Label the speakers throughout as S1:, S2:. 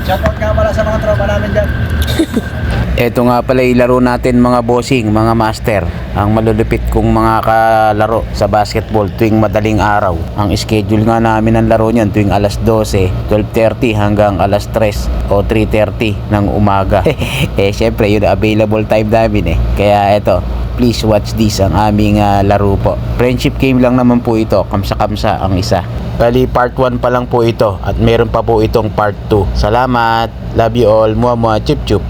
S1: Shoutout nga pala sa mga tropa namin dyan.
S2: Ito nga pala ilaro natin mga bossing, mga master. Ang malulupit kong mga kalaro sa basketball tuwing madaling araw. Ang schedule nga namin ng laro niyan tuwing alas 12, 12:30 hanggang alas 3 o 3:30 ng umaga. Syempre yun available time namin Kaya eto, please watch this ang aming laro po. Friendship game lang naman po ito, kamsa-kamsa ang isa. Bali part 1 pa lang po ito at meron pa po itong part 2. Salamat, love you all, muah muah, chup chup.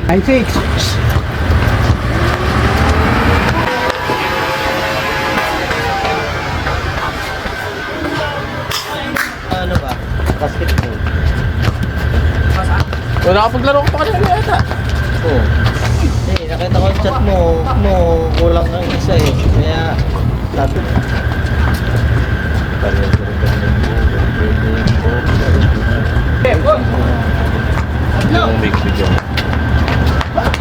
S1: I think. Ano ba? Basketball.
S2: Wala ka paglaro ko pa kanina yata.
S1: Oo. Nakita ko yung chat mo. Kulang kang isa Kaya, sabi.
S2: Yung big video.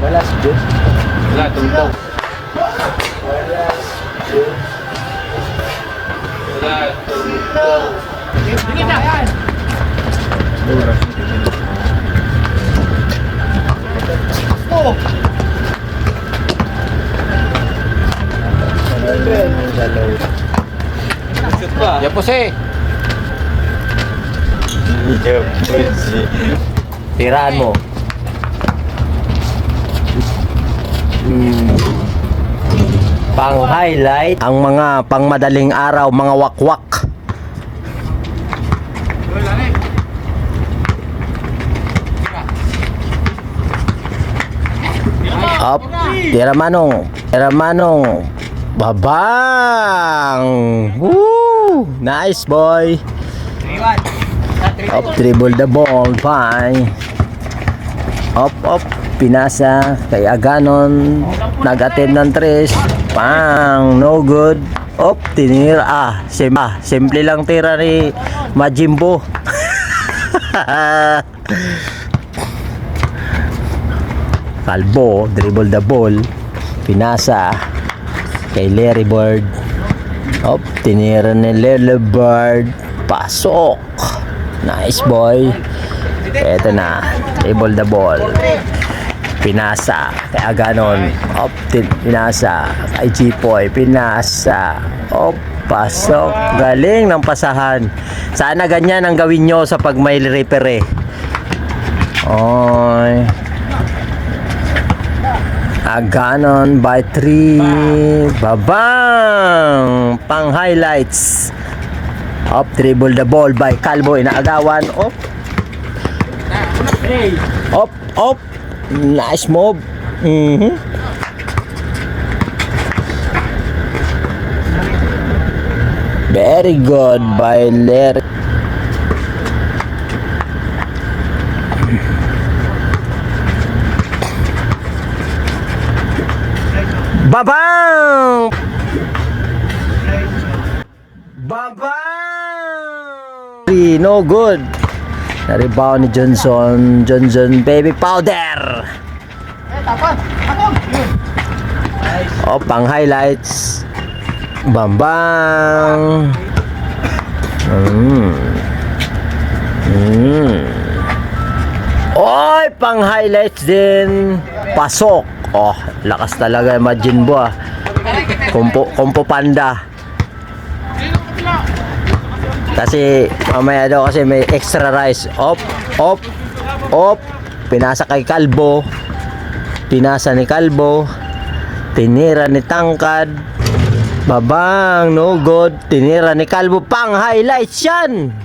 S1: Wala si Jun.
S2: Wala, tungtong. Wala, tungtong.
S1: Sige na, yan! Oh!
S2: Shoot pa. Yan po
S3: Tiraan mo. Pang highlight ang mga pang madaling araw, mga wakwak. Up, tira manong. Babang. Woo! Nice boy. Up, dribble the ball, fine. Up, pinasa kay Aganon, nag-attend ng 3, pang, no good. Up, tinira, simple lang tira ni Majimbo. Kalbo, dribble the ball, pinasa kay Larry Bird. Up, tinira ni Larry Bird, pasok. Nice boy. Eto na, dribble the ball, pinasa kay Aganon. Up, pinasa kay G-Poy, pinasa. Up, pasok. Galing ng pasahan. Sana ganyan ang gawin nyo sa pag may repere. Oy, Aganon by 3. Babang, pang highlights. Up, dribble the ball by Calvo, inaagawan. Up, nice move. Very good by Larry. Babang! No good. Na-rebound ni Johnson baby powder. Pang highlights. Bambang. Oy, pang highlights din. Pasok. Lakas talaga Majimbo Kumpo Panda. Kasi mamaya daw kasi may extra rice. Op, op, op. Pinasa kay Kalbo. Pinasa ni Kalbo. Tinira ni Tangkad. Babang, no good. Tinira ni Kalbo. Pang highlights yan.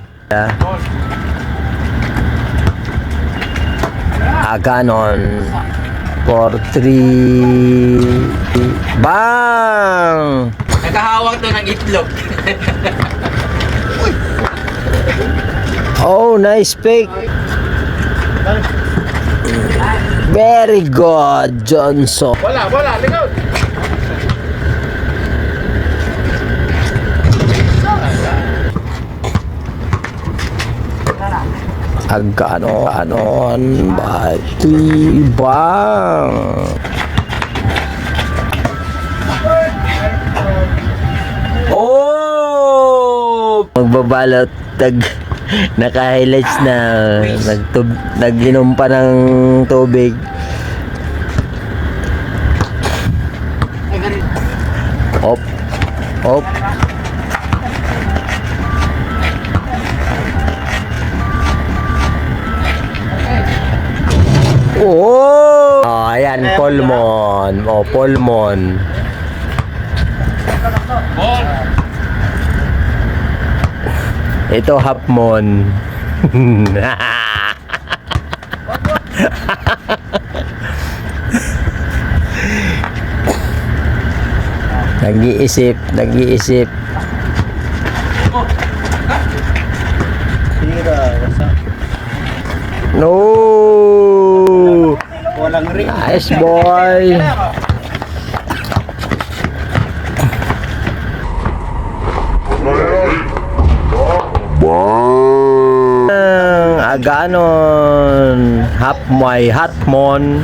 S3: Ganon. 4-3. Bang!
S2: Nakahawak to ng itlog.
S3: Oh, nice pick. Very good, Johnson.
S2: Wala, likod.
S3: Ganon, bati, bang. Oh! Magbabalot, naka-highlights na, nag-inom pa ng tubig. Op, op. Oh! Oh, ayan, Polmon. Oh, Polmon. Ito, Hapmon. Nag-iisip, nag-iisip.
S1: Tira, wasak.
S3: No!
S1: Walang ring.
S3: Nice boy. Aganon. Hapmoy, Hatmon.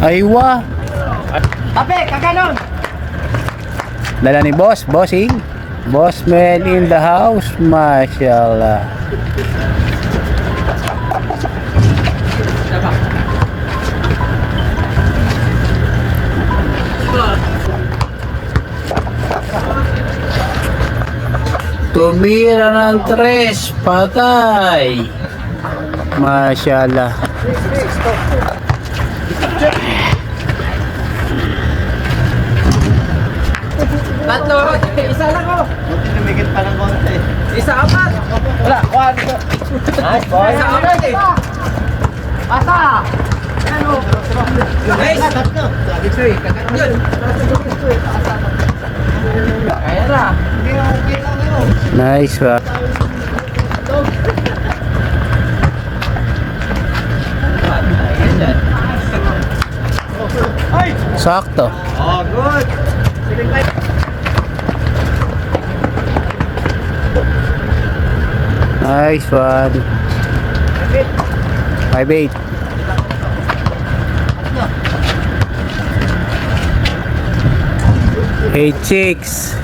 S2: Aywa.
S1: Ape, kaganon.
S2: Dala ni boss, bossing. Boss man in the house, mashallah. Tumira ng 3, patay. Mashallah.
S1: Tatlo, isa lang ko. Tumigit pa ng konti. Isa apat. Wala, kuhan ko. Nice boy. Isa apat eh. Asa! Ano? Nice! Tatlo. Sabi ko eh, kaganon yun. Kaya na. Hindi ako kita ngayon.
S2: Nice ba? Sakto.
S1: Oh, good.
S2: Nice one. 5-8. Eight 6.